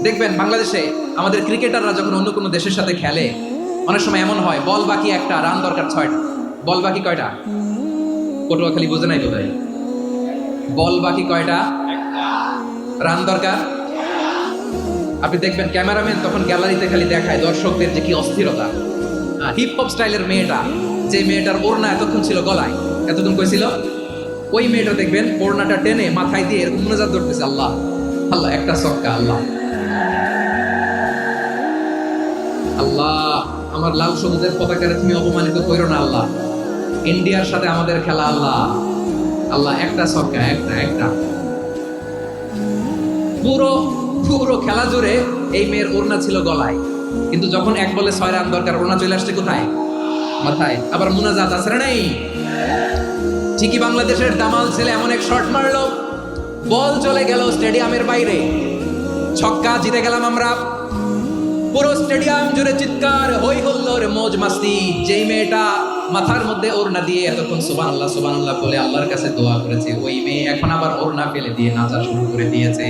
দেখবেন বাংলাদেশে আমাদের ক্রিকেটাররা যখন অন্য কোনো দেশের সাথে খেলে, অনেক সময় এমন হয় বল বাকি একটা, রান দরকার 6টা। বল বাকি কয়টা? পটুয়াখালী বোঝে নাই বোধহয়। বল বাকি কয়টা? রান দরকার। আপনি দেখবেন ক্যামেরাম্যান তখন গ্যালারিতে খালি দেখায় দর্শকদের যে কি অস্থিরতা। হিপ হপ স্টাইলের মেয়েটা, যে মেয়েটার ওড়না এতক্ষণ ছিল গলায়, এতক্ষণ কইছিল, ওই মেয়েটা দেখবেন ওড়নাটা টেনে মাথায় দিয়ে এরকম মোনাজাত ধরতেছে, আল্লাহ আল্লাহ, একটা ছক্কা, আল্লাহ আল্লাহ, আমার লাল সবুজের পতাকারে তুমি অপমানিত করো না আল্লাহ, ইন্ডিয়ার সাথে আমাদের খেলা, আল্লাহ আল্লাহ, একটা ছক্কা, একটা একটা। পুরো পুরো খেলা জুড়ে এই মেয়ের ওড়না ছিল গলায়, কিন্তু যখন এক বলে 6 রান দরকার, ওড়না চলে আসছে কোথায়? মাথায়। আবার মুনাজাত আছে না নাই? ঠিকই বাংলাদেশের দামাল ছেলে এমন এক শট মারলো, বল চলে গেল স্টেডিয়ামের বাইরে, ছক্কা, জিতে গেলাম আমরা। পুরো স্টেডিয়াম জুড়ে চিৎকার, হই হুল্লোড়, মৌজ মাস্তি। যেই মেয়েটা মাথার মধ্যে ওড়না দিয়ে এতক্ষণ সুবহানাল্লাহ সুবহানাল্লাহ বলে আল্লাহর কাছে দোয়া করেছে, ওই মেয়ে এখন আবার ওড়না ফেলে দিয়ে নাচা শুরু করে দিয়েছে।